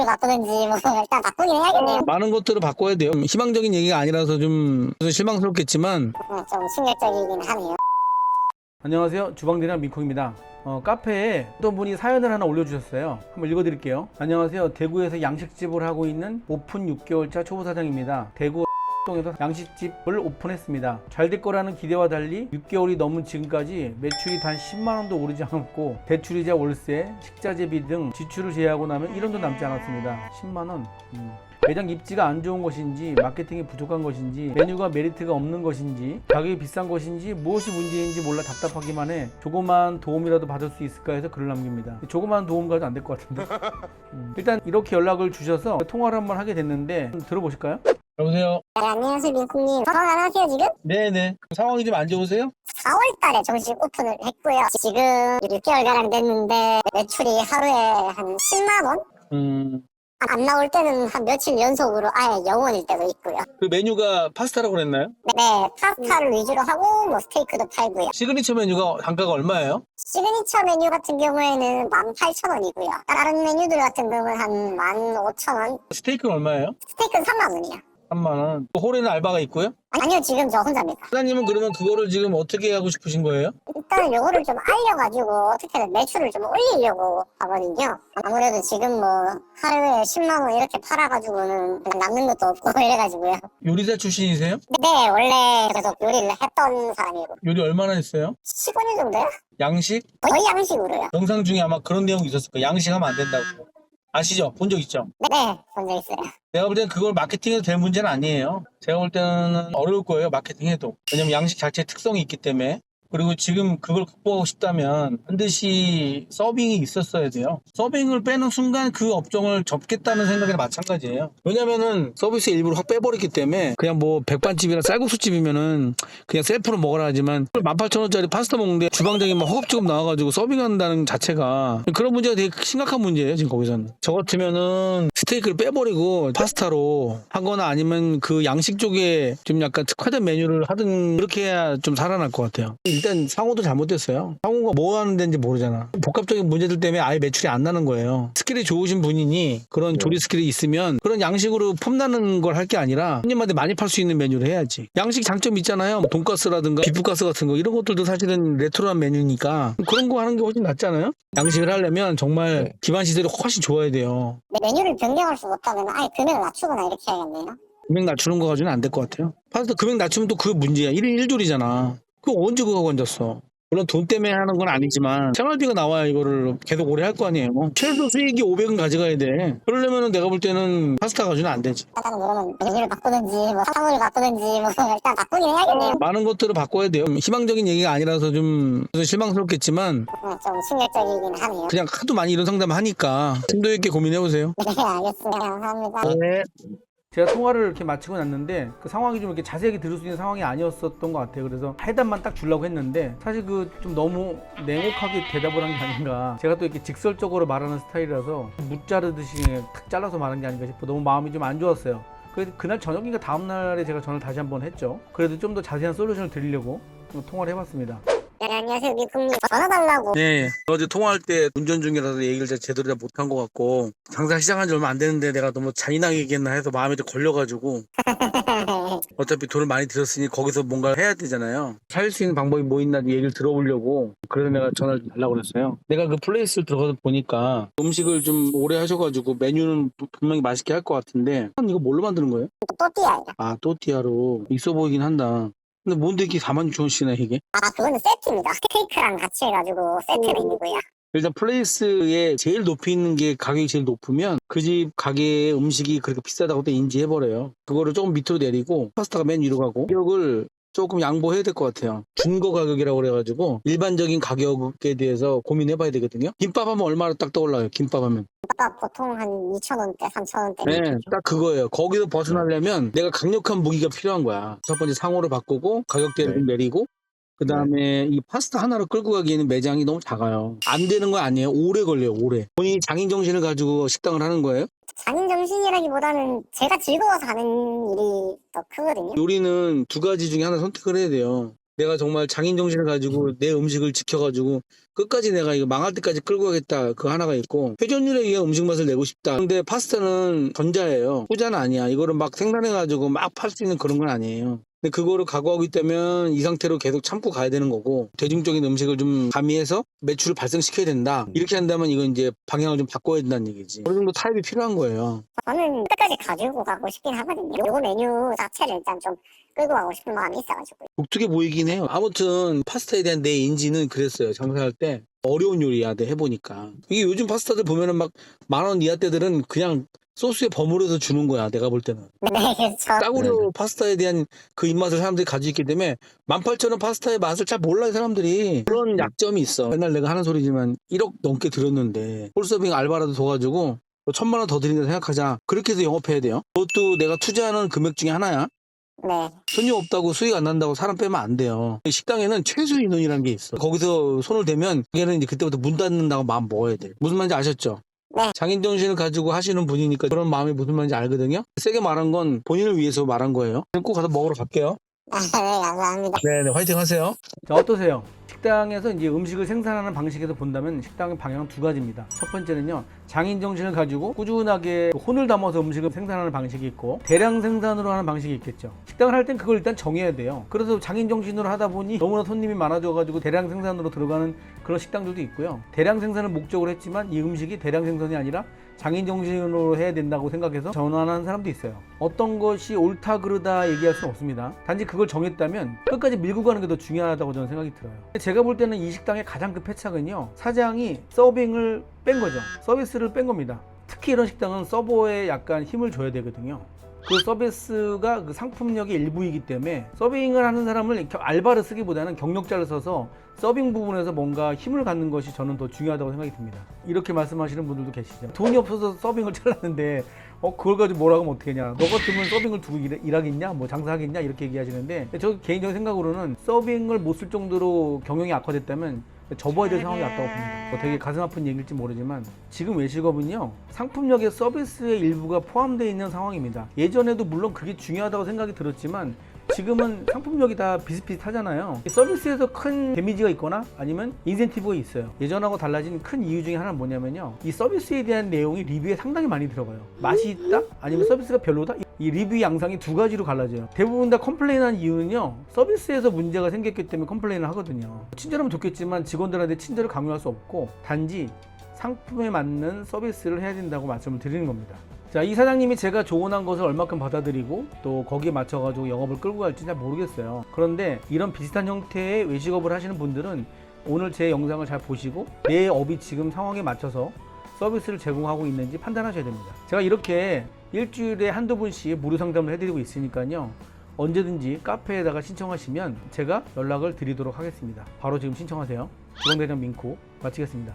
상호를 바꾸든지 뭐 일단 바꾸긴 해야겠네요. 많은 것들을 바꿔야 돼요. 희망적인 얘기가 아니라서 좀 실망스럽겠지만. 좀 충격적이긴 하네요. 안녕하세요, 주방대장 민콩입니다. 카페에 어떤 분이 사연을 하나 올려주셨어요. 한번 읽어드릴게요. 안녕하세요, 대구에서 양식집을 하고 있는 오픈 6개월차 초보사장입니다. 대구 동에서 양식집을 오픈했습니다. 잘 될 거라는 기대와 달리 6개월이 넘은 지금까지 매출이 단 10만원도 오르지 않았고, 대출이자 월세, 식자재비 등 지출을 제외하고 나면 1원도 남지 않았습니다. 10만원. 매장 입지가 안 좋은 것인지, 마케팅이 부족한 것인지, 메뉴가 메리트가 없는 것인지, 가격이 비싼 것인지, 무엇이 문제인지 몰라 답답하기만 해 조그만 도움이라도 받을 수 있을까 해서 글을 남깁니다. 조그만 도움 가도 안 될 것 같은데. 일단 이렇게 연락을 주셔서 통화를 한번 하게 됐는데 들어보실까요? 여보세요? 네, 안녕하세요 민콩님. 전화 안 하세요 지금? 네네. 상황이 좀 안 좋으세요? 4월달에 정식 오픈을 했고요. 지금 6개월가량 됐는데 매출이 하루에 한 10만원? 안 나올 때는 한 며칠 연속으로 아예 0원일 때도 있고요. 그 메뉴가 파스타라고 그랬나요? 네, 파스타를 위주로 하고 뭐 스테이크도 팔고요. 시그니처 메뉴가 단가가 얼마예요? 시그니처 메뉴 같은 경우에는 18,000원이고요. 다른 메뉴들 같은 경우는 한 15,000원. 스테이크는 얼마예요? 스테이크는 3만원이요. 3만원. 홀에는 알바가 있고요? 아니요, 지금 저 혼자입니다. 사장님은 그러면 그거를 지금 어떻게 하고 싶으신 거예요? 일단 요거를 좀 알려가지고 어떻게든 매출을 좀 올리려고 하거든요. 아무래도 지금 뭐 하루에 10만원 이렇게 팔아가지고는 남는 것도 없고 이래가지고요. 요리사 출신이세요? 네, 원래 계속 요리를 했던 사람이고. 요리 얼마나 했어요? 15년 정도요? 양식? 거의 양식으로요. 영상 중에 아마 그런 내용이 있었을 거예요. 양식하면 안 된다고. 아시죠? 본 적 있죠? 네, 본 적 있어요. 내가 볼 때는 그걸 마케팅해도 될 문제는 아니에요. 제가 볼 때는 어려울 거예요, 마케팅해도. 왜냐면 양식 자체의 특성이 있기 때문에. 그리고 지금 그걸 극복하고 싶다면 반드시 서빙이 있었어야 돼요. 서빙을 빼는 순간 그 업종을 접겠다는 생각이랑 마찬가지예요. 왜냐면은 서비스 일부를 확 빼버렸기 때문에 그냥 뭐 백반집이나 쌀국수집이면은 그냥 셀프로 먹어라 하지만 18,000원짜리 파스타 먹는데 주방장이 막 허겁지겁 나와가지고 서빙한다는 자체가 그런 문제가 되게 심각한 문제예요, 지금 거기서는. 저 같으면은 스테이크를 빼버리고 파스타로 하거나 아니면 그 양식 쪽에 좀 약간 특화된 메뉴를 하든 그렇게 해야 좀 살아날 것 같아요. 일단 상호도 잘못됐어요. 상호가 뭐 하는 데인지 모르잖아. 복합적인 문제들 때문에 아예 매출이 안 나는 거예요. 스킬이 좋으신 분이니 그런 조리 스킬이 있으면 그런 양식으로 폼나는 걸 할 게 아니라 손님한테 많이 팔 수 있는 메뉴를 해야지. 양식 장점 있잖아요. 뭐 돈가스라든가 비프가스 같은 거 이런 것들도 사실은 레트로한 메뉴니까 그런 거 하는 게 훨씬 낫잖아요. 양식을 하려면 정말 기반 시설이 훨씬 좋아야 돼요. 메뉴를 변경할 수 없다면 아예 금액을 낮추거나 이렇게 해야겠네요. 금액 낮추는 거 가지고는 안 될 것 같아요. 파스타 금액 낮추면 또 그게 문제야. 1인 1조리잖아. 그거 언제 그거 건졌어? 물론 돈 때문에 하는 건 아니지만 생활비가 나와야 이거를 계속 오래 할 거 아니에요. 최소 수익이 500은 가져가야 돼. 그러려면 내가 볼 때는 파스타 가지고는 안 되지. 일단 그러면 메뉴를 바꾸든지 뭐 상호를 바꾸든지 뭐 일단 바꾸긴 해야겠네요. 많은 것들을 바꿔야 돼요. 희망적인 얘기가 아니라서 좀 실망스럽겠지만 좀 충격적이긴 하네요. 그냥 하도 많이 이런 상담 하니까 심도 있게 고민해보세요. 네, 알겠습니다. 감사합니다. 네. 제가 통화를 이렇게 마치고 났는데 그 상황이 좀 이렇게 자세하게 들을 수 있는 상황이 아니었었던 것 같아요. 그래서 해답만 딱 주려고 했는데 사실 그 좀 너무 냉혹하게 대답을 한 게 아닌가. 제가 또 이렇게 직설적으로 말하는 스타일이라서 묵자르듯이 탁 잘라서 말한 게 아닌가 싶어 너무 마음이 좀 안 좋았어요. 그래서 그날 저녁인가 다음날에 제가 전화를 다시 한번 했죠. 그래도 좀 더 자세한 솔루션을 드리려고 통화를 해봤습니다. 네, 안녕하세요. 미국님. 전화 달라고. 네, 어제 통화할 때 운전 중이라서 얘기를 제대로 다 못한 것 같고 장사 시작한 지 얼마 안 됐는데 내가 너무 잔인하게 얘기했나 해서 마음에 좀 걸려가지고 어차피 돈을 많이 들였으니 거기서 뭔가 해야 되잖아요. 살 수 있는 방법이 뭐 있나 얘기를 들어보려고 그래서 내가 전화를 달라고 그랬어요. 내가 그 플레이스를 들어가서 보니까 음식을 좀 오래 하셔가지고 메뉴는 분명히 맛있게 할 것 같은데 이거 뭘로 만드는 거예요? 또띠아예요. 아, 또띠아로 있어 보이긴 한다. 근데 뭔데 이렇게 46,000원씩이나 이게? 아, 그거는 세트입니다. 스테이크랑 같이 해가지고 세트 메뉴고요. 일단 플레이스에 제일 높이 있는 게 가격이 제일 높으면 그 집 가게의 음식이 그렇게 비싸다고 또 인지해버려요. 그거를 조금 밑으로 내리고 파스타가 맨 위로 가고 가격을 조금 양보해야 될 것 같아요. 중고 가격이라고 그래가지고 일반적인 가격에 대해서 고민해봐야 되거든요. 김밥 하면 얼마나 딱 떠올라요? 김밥 하면. 아까 보통 한 2,000원대, 3,000원대. 네, 딱 그거예요. 거기서 벗어나려면 내가 강력한 무기가 필요한 거야. 첫 번째 상호를 바꾸고 가격대를 좀 내리고 그 다음에 이 파스타 하나로 끌고 가기에는 매장이 너무 작아요. 안 되는 거 아니에요. 오래 걸려요, 오래. 본인이 장인 정신을 가지고 식당을 하는 거예요? 장인 정신이라기보다는 제가 즐거워서 하는 일이 더 크거든요. 요리는 두 가지 중에 하나 선택을 해야 돼요. 내가 정말 장인 정신을 가지고 내 음식을 지켜가지고 끝까지 내가 이거 망할 때까지 끌고 가겠다. 그 하나가 있고, 회전율에 의한 음식 맛을 내고 싶다. 근데 파스타는 전자예요. 후자는 아니야. 이거를 막 생산해가지고 막 팔 수 있는 그런 건 아니에요. 근데 그거를 각오하고 있다면 이 상태로 계속 참고 가야 되는 거고, 대중적인 음식을 좀 가미해서 매출을 발생시켜야 된다. 이렇게 한다면 이건 이제 방향을 좀 바꿔야 된다는 얘기지. 어느 정도 타협이 필요한 거예요. 저는 끝까지 가지고 가고 싶긴 하거든요. 요거 메뉴 자체를 일단 좀 끌고 가고 싶은 마음이 있어가지고. 독특해 보이긴 해요. 아무튼 파스타에 대한 내 인지는 그랬어요. 장사할 때 어려운 요리야, 내 해보니까. 이게 요즘 파스타들 보면은 막 10,000원 이하 때들은 그냥 소스에 버무려서 주는 거야, 내가 볼 때는. 네, 그렇죠. 싸구려 파스타에 대한 그 입맛을 사람들이 가지고 있기 때문에 18,000원 파스타의 맛을 잘 몰라요, 사람들이. 그런 약점이 있어. 맨날 내가 하는 소리지만 1억 넘게 들었는데 홀서빙 알바라도 둬가지고 1,000만 원 더 드린다 생각하자. 그렇게 해서 영업해야 돼요. 그것도 내가 투자하는 금액 중에 하나야. 네. 손님 없다고 수익 안 난다고 사람 빼면 안 돼요. 식당에는 최소 인원이라는 게 있어. 거기서 손을 대면 걔는 이제 그때부터 문 닫는다고 마음 먹어야 돼. 무슨 말인지 아셨죠? 네. 장인 정신을 가지고 하시는 분이니까 그런 마음이 무슨 말인지 알거든요. 세게 말한 건 본인을 위해서 말한 거예요. 꼭 가서 먹으러 갈게요. 네, 감사합니다. 네네, 화이팅 하세요. 자, 어떠세요? 식당에서 이제 음식을 생산하는 방식에서 본다면 식당의 방향은 두 가지입니다. 첫 번째는요, 장인 정신을 가지고 꾸준하게 혼을 담아서 음식을 생산하는 방식이 있고, 대량 생산으로 하는 방식이 있겠죠. 식당을 할 땐 그걸 일단 정해야 돼요. 그래서 장인 정신으로 하다 보니 너무나 손님이 많아져가지고 대량 생산으로 들어가는 그런 식당들도 있고요. 대량 생산을 목적으로 했지만 이 음식이 대량 생산이 아니라 장인 정신으로 해야 된다고 생각해서 전환하는 사람도 있어요. 어떤 것이 옳다 그르다 얘기할 수는 없습니다. 단지 그걸 정했다면 끝까지 밀고 가는 게 더 중요하다고 저는 생각이 들어요. 제가 볼 때는 이 식당의 가장 큰 패착은요, 사장이 서빙을 뺀 거죠. 서비스를 뺀 겁니다. 특히 이런 식당은 서버에 약간 힘을 줘야 되거든요. 그 서비스가 그 상품력의 일부이기 때문에 서빙을 하는 사람을 알바를 쓰기보다는 경력자를 써서 서빙 부분에서 뭔가 힘을 갖는 것이 저는 더 중요하다고 생각이 듭니다. 이렇게 말씀하시는 분들도 계시죠. 돈이 없어서 서빙을 잘랐는데 그걸 가지고 뭐라고 하면 어떡하냐, 너 같으면 서빙을 두고 일하겠냐, 뭐 장사하겠냐, 이렇게 얘기하시는데, 저 개인적인 생각으로는 서빙을 못 쓸 정도로 경영이 악화됐다면 접어야 될 상황이 왔다고 봅니다. 되게 가슴 아픈 얘기일지 모르지만 지금 외식업은요, 상품력의 서비스의 일부가 포함되어 있는 상황입니다. 예전에도 물론 그게 중요하다고 생각이 들었지만 지금은 상품력이 다 비슷비슷하잖아요. 서비스에서 큰 데미지가 있거나 아니면 인센티브가 있어요. 예전하고 달라진 큰 이유 중에 하나는 뭐냐면요, 이 서비스에 대한 내용이 리뷰에 상당히 많이 들어가요. 맛이 있다? 아니면 서비스가 별로다? 이 리뷰 양상이 두 가지로 갈라져요. 대부분 다 컴플레인한 이유는요, 서비스에서 문제가 생겼기 때문에 컴플레인을 하거든요. 친절하면 좋겠지만 직원들한테 친절을 강요할 수 없고, 단지 상품에 맞는 서비스를 해야 된다고 말씀을 드리는 겁니다. 자, 이 사장님이 제가 조언한 것을 얼마큼 받아들이고 또 거기에 맞춰가지고 영업을 끌고 갈지 잘 모르겠어요. 그런데 이런 비슷한 형태의 외식업을 하시는 분들은 오늘 제 영상을 잘 보시고 내 업이 지금 상황에 맞춰서 서비스를 제공하고 있는지 판단하셔야 됩니다. 제가 이렇게 일주일에 한두 분씩 무료 상담을 해드리고 있으니까요, 언제든지 카페에다가 신청하시면 제가 연락을 드리도록 하겠습니다. 바로 지금 신청하세요. 주방대장 민코 마치겠습니다.